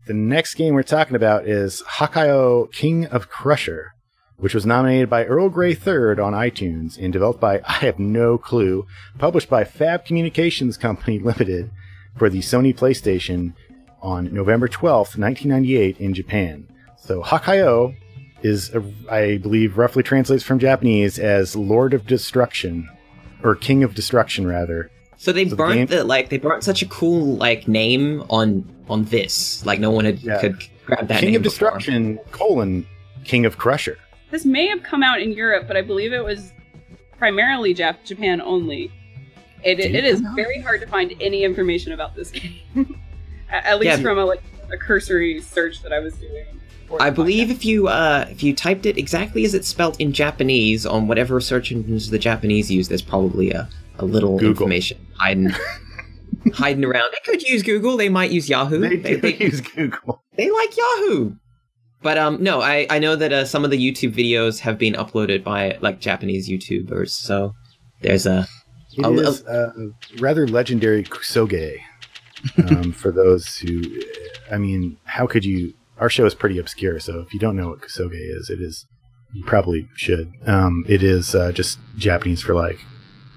The next game we're talking about is Hakaioh, King of Crusher, which was nominated by Earl Grey III on iTunes and developed by, I have no clue, published by Fab Communications Company Limited for the Sony PlayStation on November 12th, 1998 in Japan. So Hakaioh is, I believe, roughly translates from Japanese as Lord of Destruction, or King of Destruction, rather. So they burnt they burnt such a cool name on this. Like no one could grab that name King of before. Destruction, King of Crusher. This may have come out in Europe, but I believe it was primarily Japan only. It is very hard to find any information about this game, at least from a cursory search that I was doing. I believe if you typed it exactly as it's spelled in Japanese on whatever search engines the Japanese use, there's probably a little Google. Information hiding around. They could use Google. They might use Yahoo. They use Google. They like Yahoo. But no, I know that some of the YouTube videos have been uploaded by Japanese YouTubers. So there's a rather legendary kusoge. For those who, I mean, how could you? Our show is pretty obscure, so if you don't know what kusoge is, you probably should. It is just Japanese for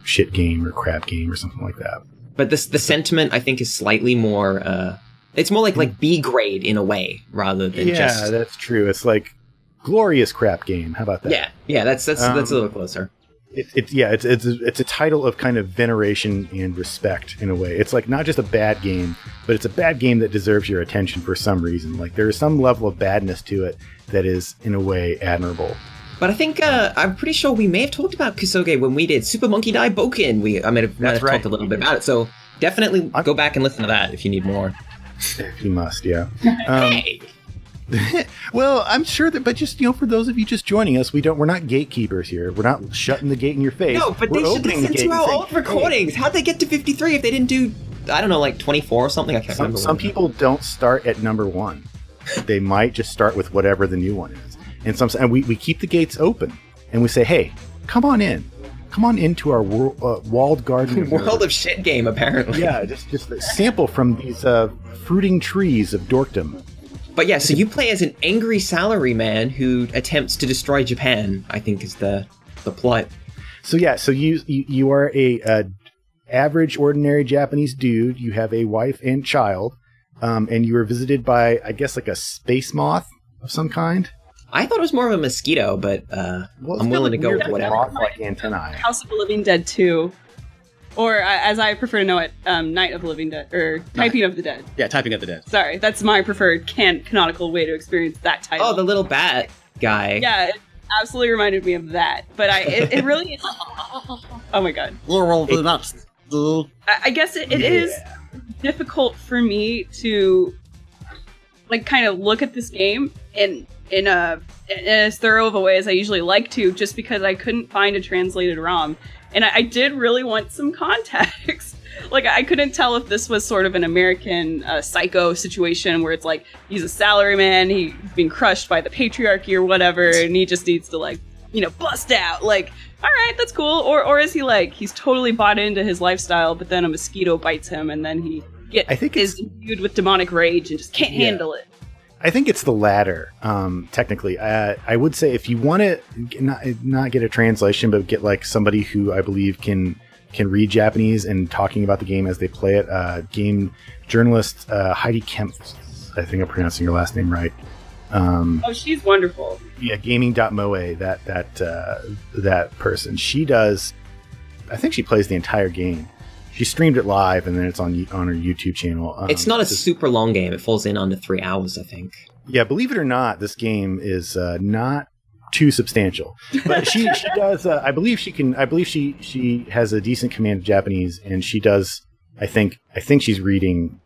shit game or crap game or something like that. But the sentiment, I think, is slightly more. It's more like B grade in a way, rather than just. Yeah, that's true. It's like glorious crap game. How about that? Yeah. That's a little closer. It's a title of kind of veneration and respect in a way. It's not just a bad game, but it's a bad game that deserves your attention for some reason. There is some level of badness to it that is, in a way, admirable. But I think I'm pretty sure we may have talked about Kusoge when we did Super Monkey Die Boken. I might have talked a little bit about it. So definitely go back and listen to that if you need more. If you must, yeah. Hey. Well, I'm sure that, but just for those of you just joining us, we're not gatekeepers here. We're not shutting the gate in your face. No, but they should listen to our old recordings. How'd they get to 53 if they didn't do 24 or something? I can't remember. Some people don't start at number 1. They might just start with whatever the new one is. And we keep the gates open and we say, hey, come on in. Come on into our walled garden. World of shit game, apparently. Yeah, just a sample from these fruiting trees of dorkdom. But yeah, so you play as an angry salaryman who attempts to destroy Japan, I think is the plot. So yeah, so you are a average, ordinary Japanese dude. You have a wife and child, and you were visited by, I guess, a space moth of some kind. I thought it was more of a mosquito, but I'm willing to go with whatever. Moth-like antennae. House of the Living Dead 2. Or, as I prefer to know it, Night of the Living Dead, or Typing of the Dead. Yeah, Typing of the Dead. Sorry, that's my preferred canonical way to experience that title. Oh, the little bat guy. Yeah, it absolutely reminded me of that. But it really is... Oh my god. I guess it is difficult for me to, kind of look at this game in as thorough of a way as I usually like to, just because I couldn't find a translated ROM. And I did really want some context. I couldn't tell if this was sort of an American psycho situation where it's he's a salaryman, he's being crushed by the patriarchy or whatever, and he just needs to bust out. All right, that's cool. Or is he he's totally bought into his lifestyle, but then a mosquito bites him and then he is imbued with demonic rage and just can't handle it. I think it's the latter, technically. I would say if you want to not get a translation, but get somebody who I believe can read Japanese and talking about the game as they play it, game journalist Heidi Kemp, I think I'm pronouncing your last name right. She's wonderful. Yeah, gaming.moe, that person. She does, I think she plays the entire game. She streamed it live, and then it's on her YouTube channel. It's not a super long game. It falls in under 3 hours, I think. Yeah, believe it or not, this game is not too substantial. But she does. I believe she can. I believe she has a decent command of Japanese, and she does. I think she's reading.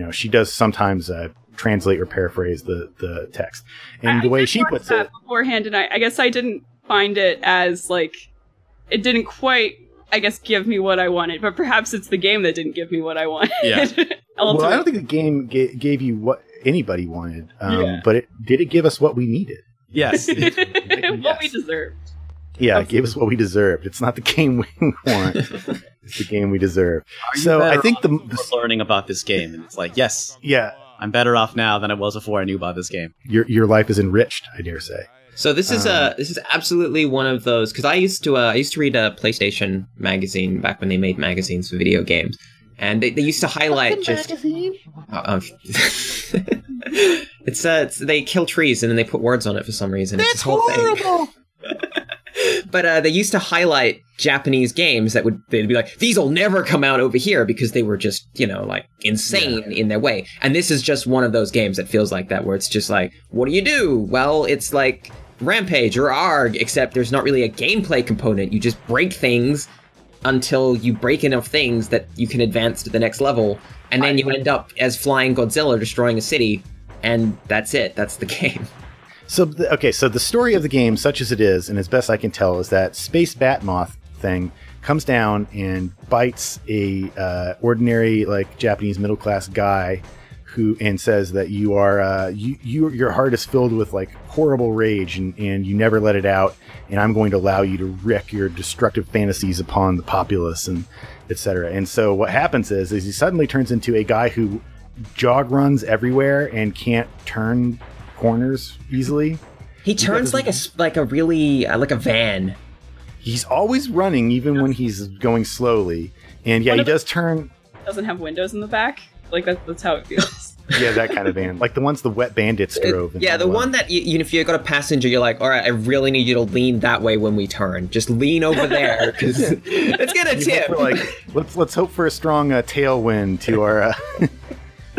She does sometimes translate or paraphrase the text. And the way she puts it beforehand, and I guess I didn't find it as it didn't quite, I guess, give me what I wanted, but perhaps it's the game that didn't give me what I wanted. Yeah. Well, I don't think the game gave you what anybody wanted, but did it give us what we needed? Yes. What we deserved. Yeah, it gave us what we deserved. It's not the game we want. It's the game we deserve. So I think the learning about this game, and it's yes. Yeah. I'm better off now than I was before I knew about this game. Your life is enriched, I dare say. So this is absolutely one of those, because I used to read a PlayStation magazine back when they made magazines for video games, and they used to highlight just it's they kill trees and then they put words on it for some reason. That's it's this whole horrible. Thing. But they used to highlight Japanese games that they'd be like, these will never come out over here, because they were just, like insane in their way. And this is just one of those games that feels like that, where it's just like, what do? Well, it's like Rampage or ARG, except there's not really a gameplay component. You just break things until you break enough things that you can advance to the next level, and then you end up as Flying Godzilla destroying a city, and that's it. That's the game. So, so the story of the game, such as it is, and as best I can tell, is that Space Batmoth thing comes down and bites a ordinary, like, Japanese middle-class guy and says that you are your heart is filled with, like, horrible rage, and you never let it out, and I'm going to allow you to wreak your destructive fantasies upon the populace, and etc. And so what happens is he suddenly turns into a guy who jog runs everywhere and can't turn corners easily. He turns like a van. He's always running, even when he's going slowly. And he does turn. Doesn't have windows in the back. Like that's how it feels. Yeah, that kind of van, like the ones the Wet Bandits drove. The one that if you got a passenger, you're like, all right, I really need you to lean that way when we turn. Just lean over there, because let's get a tip. Let's hope for a strong tailwind to our.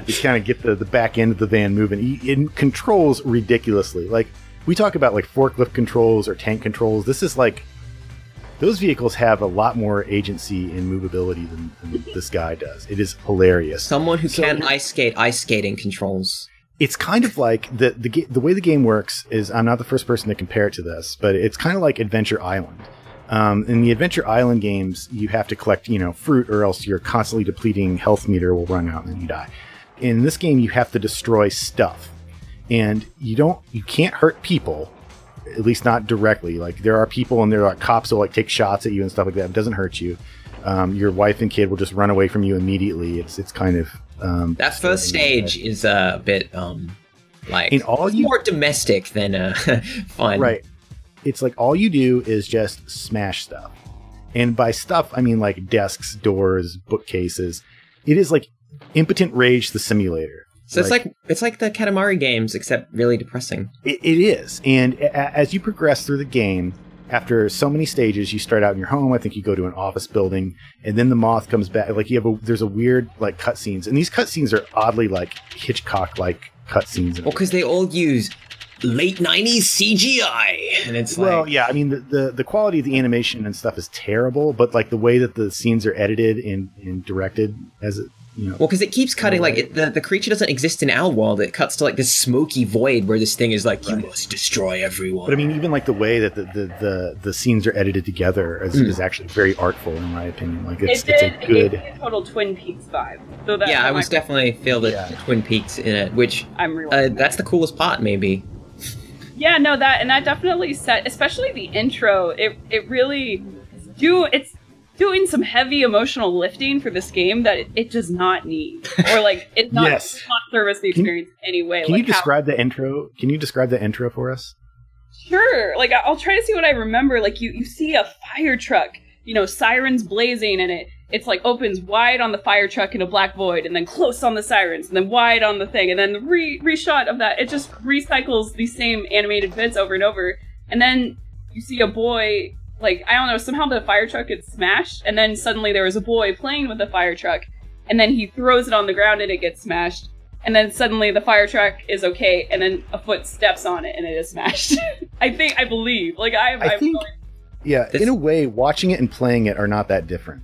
You kind of get the back end of the van moving. It controls ridiculously. Like, we talk about like forklift controls or tank controls. This is like, those vehicles have a lot more agency and movability than this guy does. It is hilarious. Someone who can ice skating controls. It's kind of like the way the game works is, I'm not the first person to compare it to this, but it's kind of like Adventure Island. In the Adventure Island games, you have to collect, fruit, or else your constantly depleting health meter will run out and then you die. In this game, you have to destroy stuff, and you can't hurt people, at least not directly. Like, there are people and there are cops who take shots at you and stuff like that. It doesn't hurt you. Your wife and kid will just run away from you immediately. It's kind of that first stage is a bit more domestic than fun. Right. It's like all you do is just smash stuff, and by stuff I mean like desks, doors, bookcases. It is like Impotent Rage the Simulator. So it's like the Katamari games, except really depressing. It is, and as you progress through the game, after so many stages, you start out in your home. I think you go to an office building, and then the moth comes back. Like there's a weird like cutscenes, and these cutscenes are oddly like Hitchcock-like cutscenes. Well, because they all use late 90s CGI, and it's I mean the quality of the animation and stuff is terrible, but like the way that the scenes are edited and directed as it. Well, because it keeps cutting, the creature doesn't exist in our world. It cuts to, like, this smoky void where this thing is like, you must destroy everyone. But, I mean, even, like, the way that the scenes are edited together is actually very artful, in my opinion. Like, it's a good... It a total Twin Peaks vibe. So I was definitely feel the Twin Peaks in it, which, that's the coolest part, maybe. Yeah, no, that definitely set, especially the intro, it really... It's doing some heavy emotional lifting for this game that it does not need, or like it's not, yes. It's not service the experience anyway. Can you describe the intro? Can you describe the intro for us? Sure. Like I'll try to see what I remember. Like you see a fire truck, sirens blazing, and it's like opens wide on the fire truck in a black void, and then close on the sirens, and then wide on the thing, and then the reshot of that. It just recycles these same animated bits over and over, and then you see a boy. Like, I don't know, somehow the fire truck gets smashed, and then suddenly there was a boy playing with the fire truck, and then he throws it on the ground and it gets smashed, and then suddenly the fire truck is okay, and then a foot steps on it and it is smashed. I believe. Like, I think, in a way, watching it and playing it are not that different.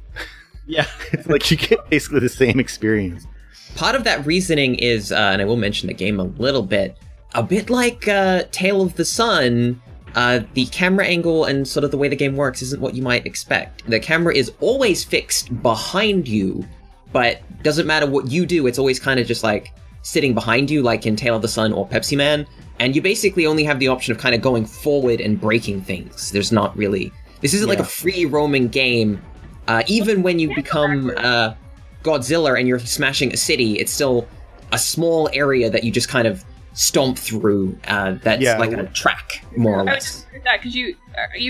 Yeah. It's like you get basically the same experience. Part of that reasoning is, and I will mention the game a bit like Tale of the Sun. The camera angle and sort of the way the game works isn't what you might expect. The camera is always fixed behind you, but doesn't matter what you do, it's always kind of just like sitting behind you, like in Tale of the Sun or Pepsi Man, and you basically only have the option of kind of going forward and breaking things. There's not really... This isn't like a free roaming game. Even when you become Godzilla and you're smashing a city, it's still a small area that you just kind of stomp through. That's like a track, more or less. That because you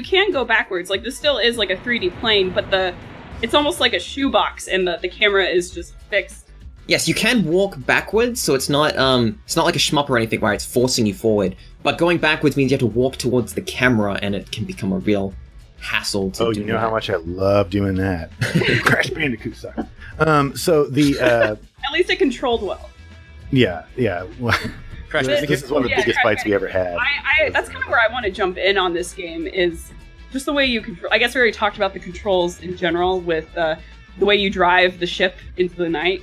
can go backwards. Like this still is like a 3D plane, but it's almost like a shoebox, and the camera is just fixed. Yes, you can walk backwards, so it's not like a shmup or anything where it's forcing you forward. But going backwards means you have to walk towards the camera, and it can become a real hassle to do. Oh, you know how much I love doing that. Crash Bandicoot sucks. So the at least it controlled well. Yeah. Crash This is one of the biggest fights we ever had. That's kind of where I want to jump in on this game is just the way you control. I guess we already talked about the controls in general with the way you drive the ship into the night,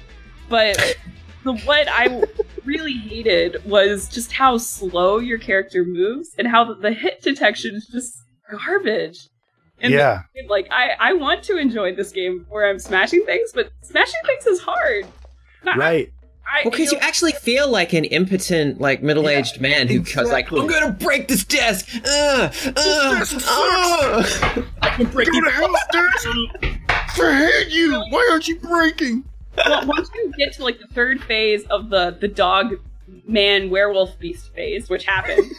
but what I really hated was just how slow your character moves and how the hit detection is just garbage. And I want to enjoy this game where I'm smashing things, but smashing things is hard. Right. Because you actually feel like an impotent, like middle-aged man who goes like, "I'm gonna break this desk. I can break it. I hate you. Why aren't you breaking?" Well, once you get to like the third phase of the dog man werewolf beast phase, which happened.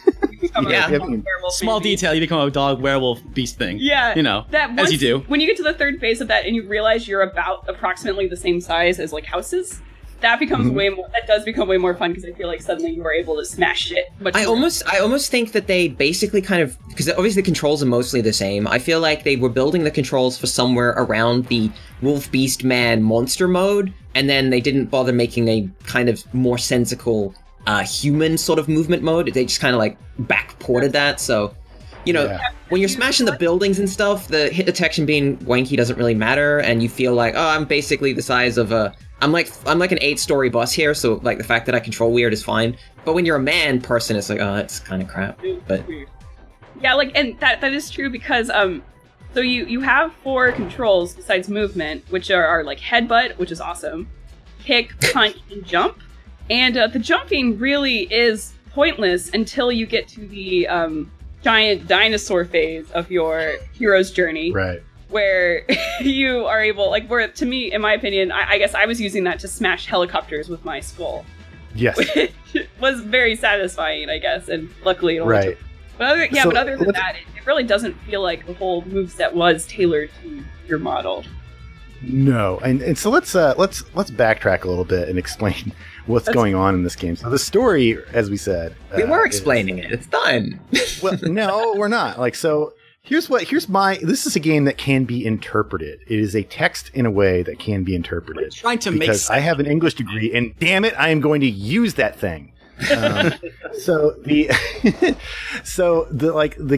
Small detail, you become a dog werewolf beast thing. Yeah, as you do. When you get to the third phase of that, and you realize you're about approximately the same size as like houses. That becomes way more. That does become way more fun because I feel like suddenly you are able to smash shit. I almost think that they basically kind of, because obviously the controls are mostly the same. I feel like they were building the controls for somewhere around the Wolf Beast Man monster mode, and then they didn't bother making a kind of more sensical human sort of movement mode. They just kind of like backported that. So, when you're smashing the buildings and stuff, the hit detection being wanky doesn't really matter, and you feel like, oh, I'm basically the size of a. I'm like an 8-story bus here, so like the fact that I control weird is fine. But when you're a man person, it's like, oh, that's kind of crap. But yeah, like, and that is true because so you have 4 controls besides movement, which are like headbutt, which is awesome, kick, punch, and jump. And the jumping really is pointless until you get to the giant dinosaur phase of your hero's journey. Right. Where you are able, like, where to me, in my opinion, I guess I was using that to smash helicopters with my skull. Yes. Which was very satisfying, I guess, and luckily it only right. took. But other than that, it really doesn't feel like the whole moveset was tailored to your model. No, and so let's backtrack a little bit and explain what's going on in this game. So the story, as we said, we were explaining it. It's done. Well, no, we're not. Like, so this is a game that can be interpreted. It is a text in a way that can be interpreted. I'm trying to because I have an English degree, and damn it, I am going to use that thing. So the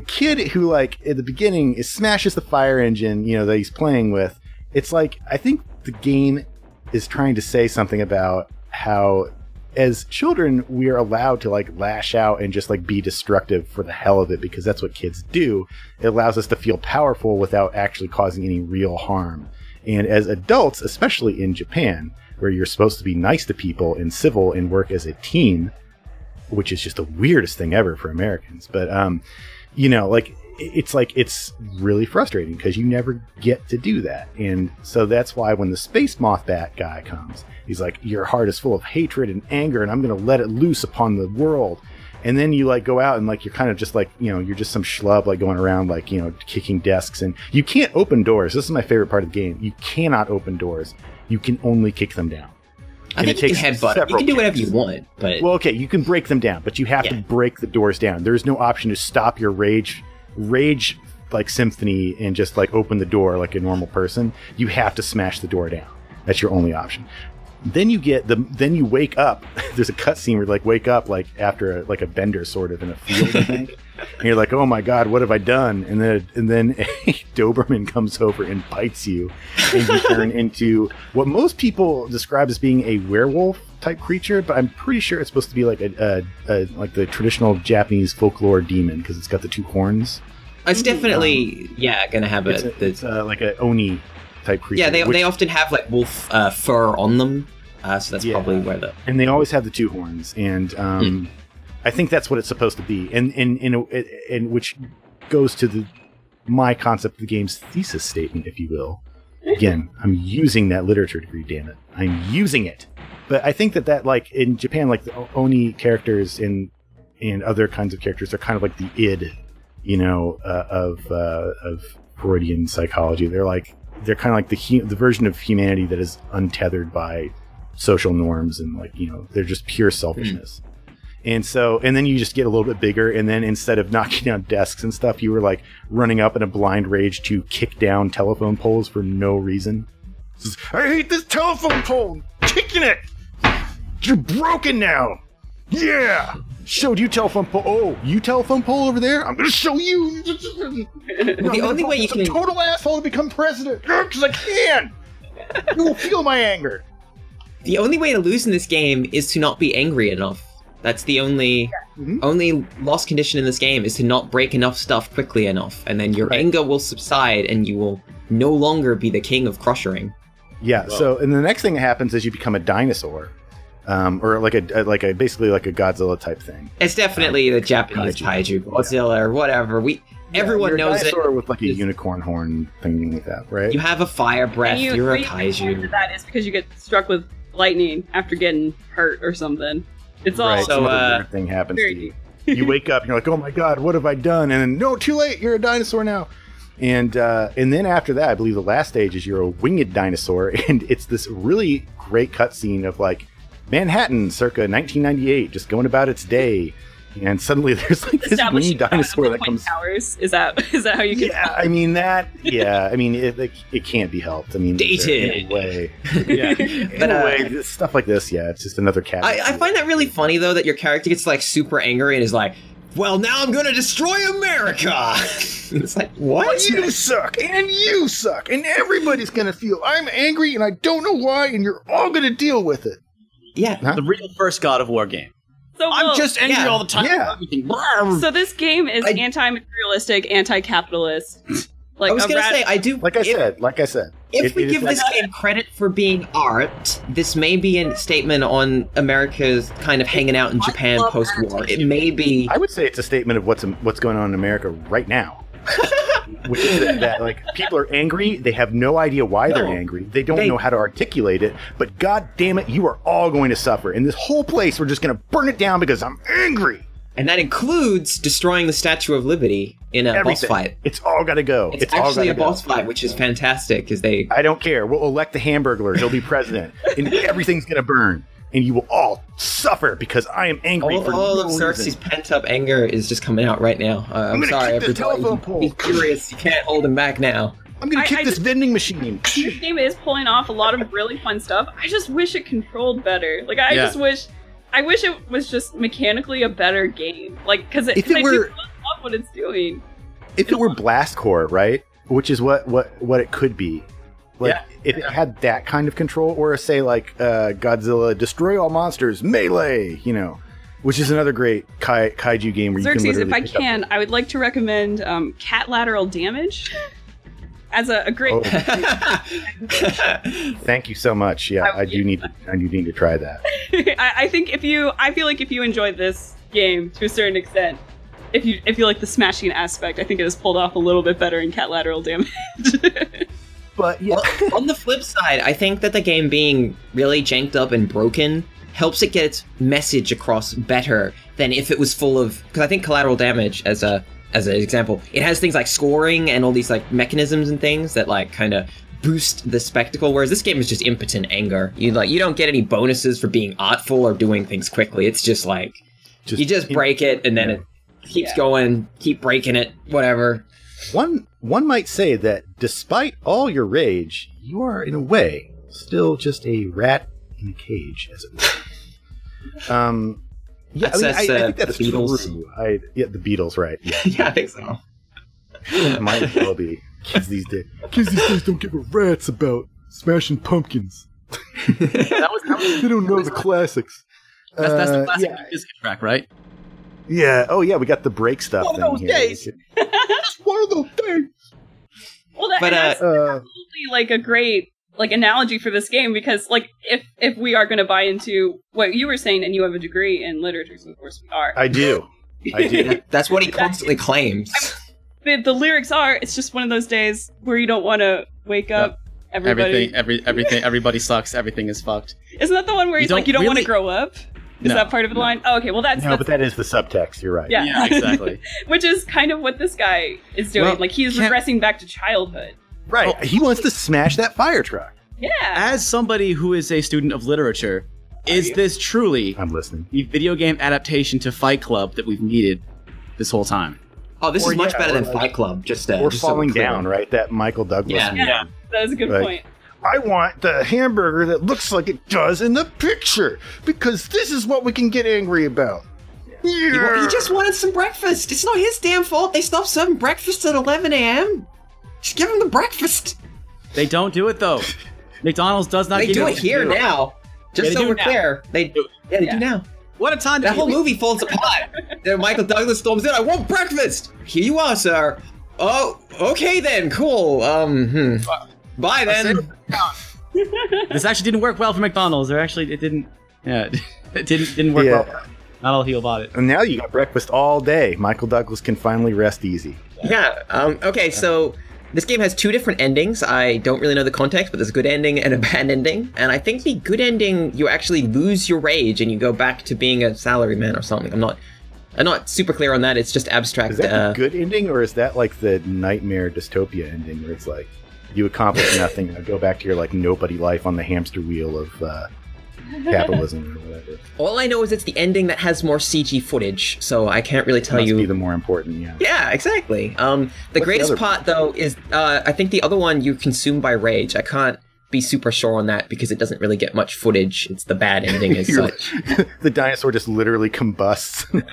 kid who like at the beginning smashes the fire engine, that he's playing with. It's like, I think the game is trying to say something about how as children we are allowed to like lash out and just like be destructive for the hell of it because that's what kids do. It allows us to feel powerful without actually causing any real harm. And as adults, especially in Japan, where you're supposed to be nice to people and civil and work as a team, which is just the weirdest thing ever for Americans. But, it's really frustrating because you never get to do that. And so that's why when the Space Moth Bat guy comes, he's like, your heart is full of hatred and anger and I'm going to let it loose upon the world. And then you like go out and like, you're kind of just like, you're just some schlub like going around like, kicking desks, and you can't open doors. This is my favorite part of the game. You cannot open doors. You can only kick them down. I think you can headbutt. You can do whatever you want, but... Well, okay, you can break them down, but you have to break the doors down. There's no option to stop your rage like symphony and just like open the door like a normal person. You have to smash the door down. That's your only option. Then you wake up. There's a cutscene where you like wake up like after a bender sort of in a field, I think. And you're like, oh my god, what have I done? And then a Doberman comes over and bites you, and you turn into what most people describe as being a werewolf type creature, but I'm pretty sure it's supposed to be like a like the traditional Japanese folklore demon because it's got the 2 horns. It's definitely gonna have it's like a oni type creature. Yeah, they often have like wolf fur on them, so that's probably where and they always have the 2 horns, and I think that's what it's supposed to be, and which goes to my concept of the game's thesis statement, if you will. Again, I'm using that literature degree, damn it. I'm using it. But I think that like in Japan, like the Oni characters and other kinds of characters are kind of like the id, of Freudian psychology. They're kind of like the version of humanity that is untethered by social norms and they're just pure selfishness. And then you just get a little bit bigger, and then instead of knocking down desks and stuff, you were like running up in a blind rage to kick down telephone poles for no reason. I hate this telephone pole! I'm kicking it! You're broken now! Yeah! Showed you telephone pole. Oh, you telephone pole over there? I'm gonna show you! The only way you can... total asshole to become president! Because I can! You will feel my anger! The only way to lose in this game is to not be angry enough. That's the only lost condition in this game, is to not break enough stuff quickly enough, and then your anger will subside, and you will no longer be the king of crushering. Yeah. Whoa. So, and the next thing that happens is you become a dinosaur, or basically like a Godzilla type thing. It's definitely the Japanese kaiju, Godzilla or whatever. Everyone knows it. You're a dinosaur with like a unicorn horn thing like that, right? You have a fire breath. You're a kaiju. That is because you get struck with lightning after getting hurt or something. It's all right. Some other weird thing happens to you. You wake up and you're like, "Oh my god, what have I done?" And then, no, too late. You're a dinosaur now. And then after that, I believe the last stage is you're a winged dinosaur, and it's this really great cutscene of like Manhattan, circa 1998, just going about its day. And suddenly there's like this winged dinosaur that comes. Towers. Is that how you can? Yeah, I mean that. Yeah, I mean it can't be helped. I mean, dated in a way. Yeah, in a way, stuff like this. Yeah, it's just another cat. I find that really funny though, that your character gets like super angry and is like, "Well, now I'm going to destroy America." It's like, what? Well, you suck, and you suck, and everybody's going to feel I'm angry, and I don't know why, and you're all going to deal with it. Yeah, the real first God of War game. So, I'm just angry all the time. Yeah. So this game is anti-materialistic, anti-capitalist. Like, I was going to say, I do... Like I said. If we give this game credit for being art, this may be a statement on America's kind of hanging out in Japan post-war. It may be... I would say it's a statement of what's going on in America right now. Which is that like people are angry, they have no idea why they're angry, they don't know how to articulate it, but god damn it, you are all going to suffer. And this whole place, we're just going to burn it down because I'm angry. And that includes destroying the Statue of Liberty in a boss fight. It's all got to go. It's actually a boss fight, which is fantastic. I don't care. We'll elect the Hamburglar. He'll be president. And everything's going to burn. And you will all suffer because I am angry for all no of Xerxes' pent-up anger is just coming out right now. I'm sorry, everybody. He's furious. You can't hold him back now. I'm going to kick this vending machine. This game is pulling off a lot of really fun stuff. I just wish it controlled better. Like, I wish it was just mechanically a better game. Like, because I do love what it's doing. If it were Blast Core, right? Which is what it could be. Like, if it had that kind of control, or say like Godzilla, destroy all monsters, melee, which is another great kaiju game where Xerxes, you can if I can, I would like to recommend Cat Lateral Damage as a great. Oh. Thank you so much. Yeah, I do need to try that. I feel like if you enjoyed this game to a certain extent, if you like the smashing aspect, I think it is pulled off a little bit better in Cat Lateral Damage. But yeah. Well, on the flip side, I think that the game being really janked up and broken helps it get its message across better than if it was full of... Because I think Collateral Damage, as an example, it has things like scoring and all these like mechanisms and things that like kind of boost the spectacle, whereas this game is just impotent anger. You don't get any bonuses for being artful or doing things quickly. It's just like you just break it and then it keeps going, keep breaking it, whatever. One might say that despite all your rage, you are, in a way, still just a rat in a cage, as it were. Yeah, I think that's the Beatles. True. The Beatles, right. Yeah, I think so. Might as well be. Kids these days don't give a rat's about smashing pumpkins. They don't know the classics. That's the classic biscuit track, right? Yeah. Oh, yeah. We got the break stuff. One of those days. Just one of those days. Well, that's absolutely like a great analogy for this game, because like if we are going to buy into what you were saying, and you have a degree in literature, so of course we are. I do. That's what he constantly claims. The lyrics are, it's just one of those days where you don't want to wake up Everybody sucks. Everything is fucked. Isn't that the one where he's like, you don't want to grow up? Is that part of the line? Oh, okay, well that's... No, but that is the subtext, you're right. Yeah, exactly. Which is kind of what this guy is doing. Well, like, he's regressing back to childhood. Right, he wants to smash that fire truck. Yeah. As somebody who is a student of literature, is this truly I'm listening. the video game adaptation to Fight Club that we've needed this whole time? Oh, this is much better than Fight Club. Or Falling Down, right? That Michael Douglas movie. Yeah, that was a good point. I want the hamburger that looks like it does in the picture, because this is what we can get angry about. Yeah. He just wanted some breakfast. It's not his damn fault they stopped serving breakfast at 11 a.m. Just give him the breakfast. They don't do it, though. McDonald's does not They do it here now. Just so we're clear. They do now. What a time to That whole movie falls apart. Then Michael Douglas storms in. I want breakfast. Here you are, sir. Oh, okay then. Cool. Bye then. This actually didn't work well for McDonald's. It didn't. Yeah, it didn't work well. Not all heal about it. And now you got breakfast all day. Michael Douglas can finally rest easy. Yeah. Okay. So this game has two different endings. I don't really know the context, but there's a good ending and a bad ending. And I think the good ending, you actually lose your rage and you go back to being a salaryman or something. I'm not super clear on that. It's just abstract. Is that the good ending, or is that like the nightmare dystopia ending, where it's like you accomplish nothing and go back to your like nobody life on the hamster wheel of capitalism or whatever? All I know is it's the ending that has more CG footage, so I can't really tell you. Must be the more important, yeah. Yeah, exactly. The greatest part, though, is I think the other one, you're consumed by rage. I can't be super sure on that because it doesn't really get much footage. It's the bad ending as such. The dinosaur just literally combusts. And,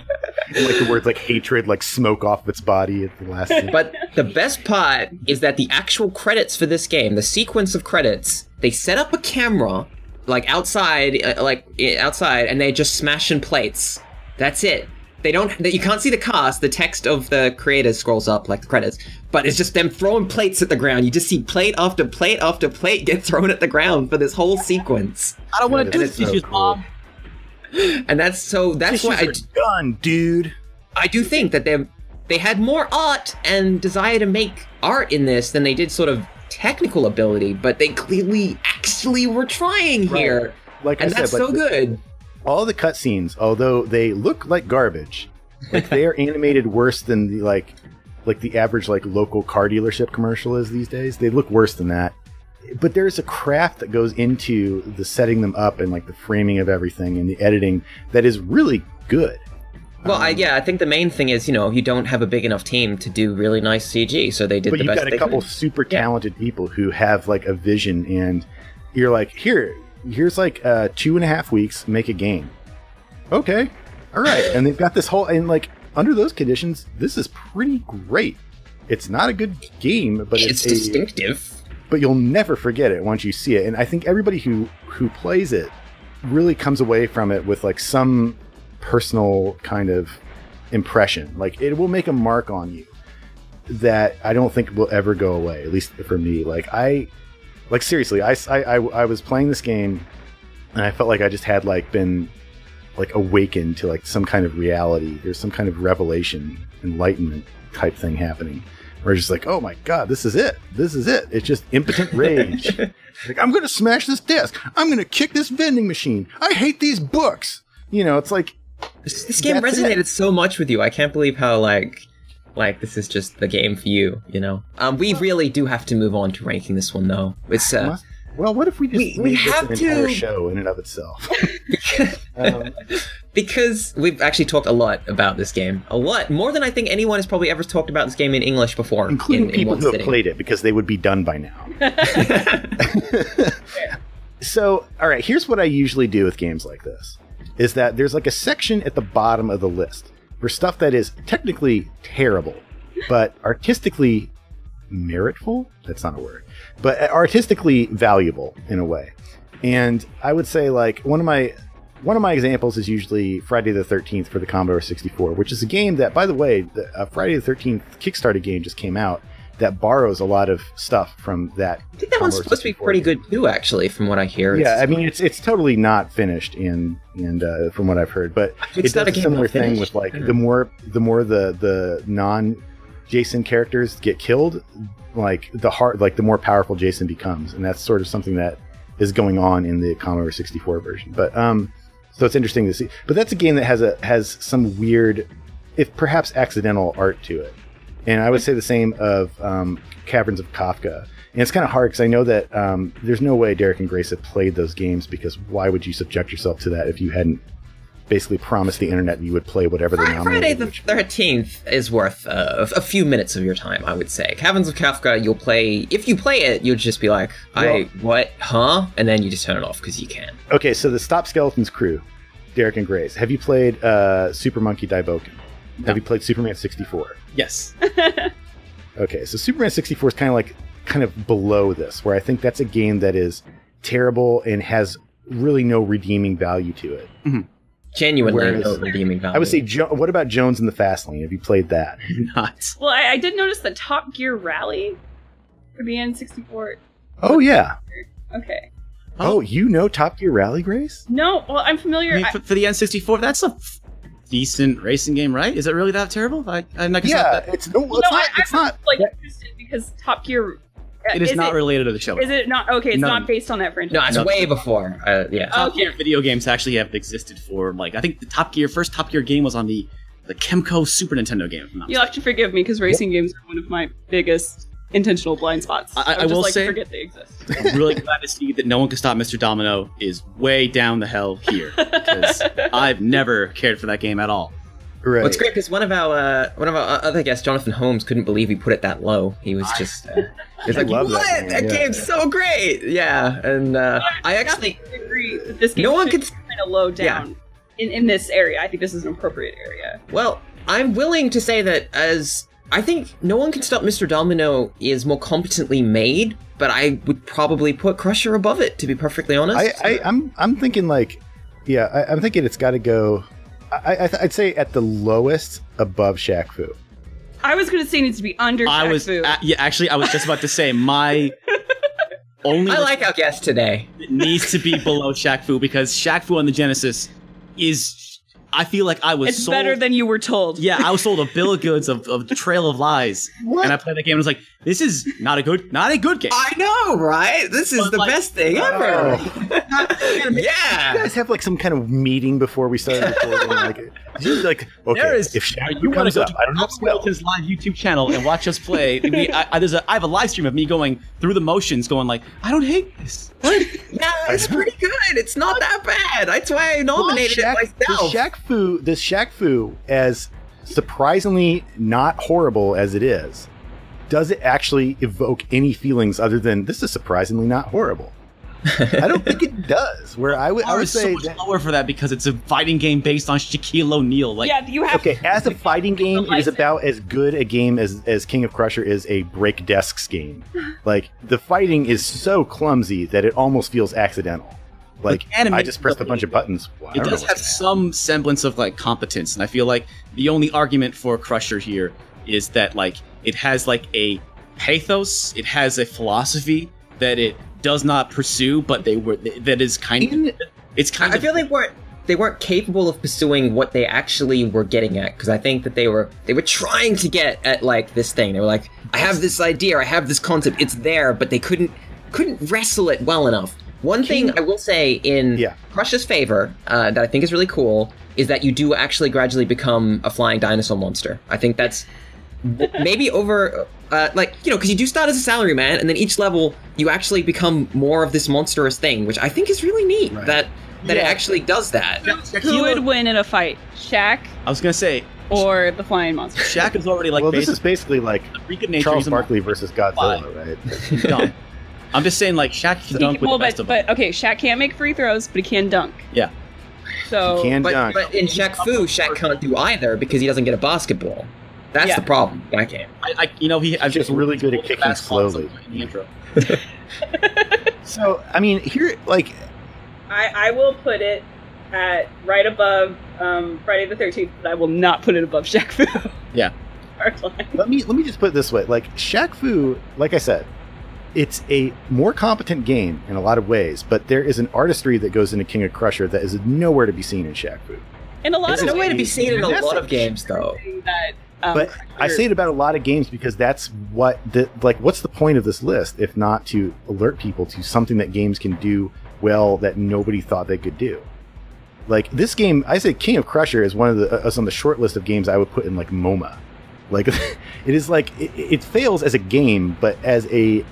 like the words like hatred, like smoke off its body at the last scene. But the best part is that the actual credits for this game, the sequence of credits, they set up a camera outside, and they just smashing plates. That's it. You can't see the cast. The text of the creators scrolls up like the credits, but it's just them throwing plates at the ground. You just see plate after plate after plate get thrown at the ground for this whole sequence. I don't want to do this, tissues, Mom. And that's why done, dude. I do think that they had more art and desire to make art in this than they did sort of technical ability, but they clearly actually were trying here. Like and I said, that's so good. All the cutscenes, although they look like garbage, like they are animated worse than the the average like local car dealership commercial is these days. They look worse than that. But there's a craft that goes into the setting them up and like the framing of everything and the editing that is really good. Well, I think the main thing is, you don't have a big enough team to do really nice CG, so they did the best they could. But you've got a couple super talented people who have like a vision, and you're like, here's like 2.5 weeks, make a game. Okay, all right, and they've got this whole, and like under those conditions, this is pretty great. It's not a good game, but it's distinctive. But you'll never forget it once you see it, and I think everybody who plays it really comes away from it with like some personal kind of impression. Like it will make a mark on you that I don't think will ever go away, at least for me. Seriously, I was playing this game and I felt like I just had like been like awakened to like some kind of reality. There's some kind of revelation, enlightenment type thing happening. Where it's just like, oh my god, this is it. This is it. It's just impotent rage. Like, I'm going to smash this desk. I'm going to kick this vending machine. I hate these books. It's like... This game resonated so much with you. I can't believe how, like this is just the game for you, We really do have to move on to ranking this one, though. It's, well, what if we just made this an entire show in and of itself? Because we've actually talked a lot about this game. A lot. More than I think anyone has probably ever talked about this game in English before. Including people who have played it, because they would be done by now. So, all right, here's what I usually do with games like this. Is that there's like a section at the bottom of the list for stuff that is technically terrible, but artistically meritful? That's not a word. But artistically valuable in a way. And I would say like one of my examples is usually Friday the 13th for the Commodore 64, which is a game that, by the way, the Friday the 13th Kickstarter game just came out that borrows a lot of stuff from that. I think that one's supposed to be pretty good too, actually, from what I hear. Yeah, I mean it's totally not finished and from what I've heard, but it does a similar thing with like the more the non Jason characters get killed, like the more powerful Jason becomes, and that's sort of something that is going on in the Commodore 64 version. But so it's interesting to see. But that's a game that has some weird, if perhaps accidental, art to it. And I would say the same of Caverns of Kafka. And it's kind of hard because I know that there's no way Derek and Grace have played those games, because why would you subject yourself to that if you hadn't basically promised the internet you would play whatever they nominated? Friday the 13th is worth a few minutes of your time, I would say. Caverns of Kafka, you'll play... If you play it, you'll just be like, what? Huh? And then you just turn it off because you can. Okay, so the Stop Skeletons crew, Derek and Grace. Have you played Super Monkey Daiboken? No. Have you played Superman 64? Yes. Okay, so Superman 64 is kind of below this, where I think that's a game that is terrible and has really no redeeming value to it. Mm-hmm. Genuinely no redeeming value. I would say, what about Jones in the Fast Lane? Have you played that? Not. Well, I did notice the Top Gear Rally for the N64. Oh, yeah. Okay. Oh, you know Top Gear Rally, Grace? No, well, I'm familiar. I mean, for the N64, that's a decent racing game, right? Is it really that terrible? It's not like interested because Top Gear. It is not related to the show. Is it not? Okay, it's not based on that franchise. No, it's way before. Yeah. Top Gear video games actually have existed for, like, I think the first Top Gear game was on the Kemco Super Nintendo game. You'll have to forgive me because racing games are one of my biggest intentional blind spots. I will say, forget they exist. I'm really glad to see that No One Can Stop Mr. Domino is way down the hell here, because I've never cared for that game at all. Right. Well, it's great because one of our other guests, Jonathan Holmes, couldn't believe he put it that low. He was just he's like, "What? That game's so great!" Yeah, and I actually agree that this game kind of low down in this area. I think this is an appropriate area. Well, I'm willing to say that I think No One Can Stop Mr. Domino is more competently made, but I would probably put Crusher above it, to be perfectly honest. I'm thinking I'm thinking it's got to go. I'd say at the lowest above Shaq Fu. I was going to say it needs to be under Shaq Fu. Actually, I was just about to say my only. I like our guest today. It needs to be below Shaq Fu because Shaq Fu on the Genesis is. I feel like I was It's sold... better than you were told. Yeah, I was sold a bill of goods of Trail of Lies. What? And I played that game and was like, this is not a good game. I know, right? This is the best thing ever. Yeah. You guys have some kind of meeting before we started recording. Okay, if Shaq you comes go up, to I don't know. Skeleton's live YouTube channel and watch us play. I have a live stream of me going through the motions, going like, I don't hate this. What? Yeah, it's pretty good. It's not that bad. That's why I nominated it myself. This Shaq Fu, as surprisingly not horrible as it is, does it actually evoke any feelings other than this is surprisingly not horrible? I don't think it does. Where I would say so much lower for that because it's a fighting game based on Shaquille O'Neal. You have as a fighting game, it is about as good a game as King of Crusher is a break desks game. The fighting is so clumsy that it almost feels accidental. I just pressed a bunch of buttons. Well, it does have some semblance of competence, and I feel like the only argument for Crusher here is that it has a pathos, it has a philosophy that it does not pursue, but that is kind of. I feel they weren't capable of pursuing what they actually were getting at, because I think that they were trying to get at this thing. They were like, I have this idea, I have this concept, it's there, but they couldn't wrestle it well enough. One thing I will say in Crusher's favor that I think is really cool is that you do actually gradually become a flying dinosaur monster. I think that's maybe over, because you do start as a salaryman, and then each level you actually become more of this monstrous thing, which I think is really neat. Right. That it actually does that. Who would win in a fight, Shaq? I was gonna say, or the flying monster. Shaq is already this is basically Charles Barkley versus Godzilla, right? Dumb. I'm just saying, Shaq can dunk with the best of them. But okay, Shaq can't make free throws, but he can dunk. Yeah. So, he can dunk. But in Shaq Fu, Shaq can't do either because he doesn't get a basketball. That's the problem. I can't. I'm just really good at kicking slowly. In the intro. So, I mean, here, I will put it at right above Friday the 13th, but I will not put it above Shaq Fu. Yeah. Let me just put it this way. Shaq Fu, like I said, it's a more competent game in a lot of ways, but there is an artistry that goes into King of Crusher that is nowhere to be seen in Shaq Fu. In a lot There's of no way ways, to be seen in a lot of games, though. But I say it about a lot of games because that's what what's the point of this list if not to alert people to something that games can do well that nobody thought they could do. Like this game, I say King of Crusher is one of the on the short list of games I would put in like MoMA. Like it is like it fails as a game, but as a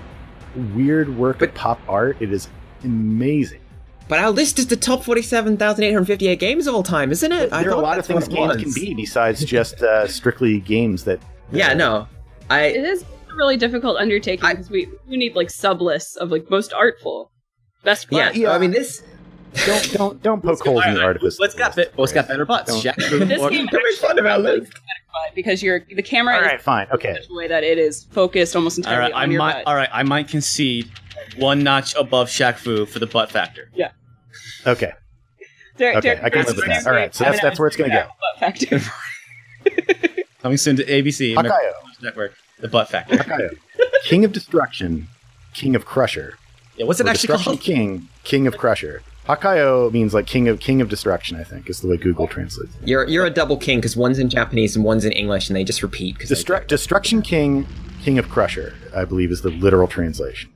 weird work of pop art, it is amazing. But our list is the top 47,858 games of all time, isn't it? There are a lot of things games can be besides just strictly games that... Yeah, no. It is a really difficult undertaking because we need like sub-lists of like most artful, best part. Yeah, I mean this... Don't poke holes in the art of this. What's got better butts? This game is fun about this. Because the camera is fine. Okay. such a way that it is focused almost entirely on your butt. All right, I might concede one notch above Shaq Fu for the butt factor. Yeah. Okay. I can live with that. All right, so that's where it's going to go. Butt factor. Coming soon to ABC Hakaioh Network. The butt factor. Hakaioh. King of Destruction, King of Crusher. Yeah, what's it actually called? King of Crusher. Hakaioh means like king of destruction, I think, is the way Google translates it. You're a double king because one's in Japanese and one's in English, and they just repeat. Destruction King, King of Crusher, I believe is the literal translation.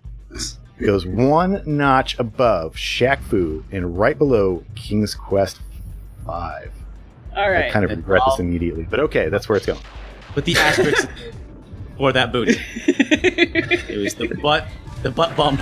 It goes one notch above Shaq Fu and right below King's Quest 5. All right. I kind of regret this immediately, but okay, that's where it's going. With the asterisk for that booty. It was the butt bump.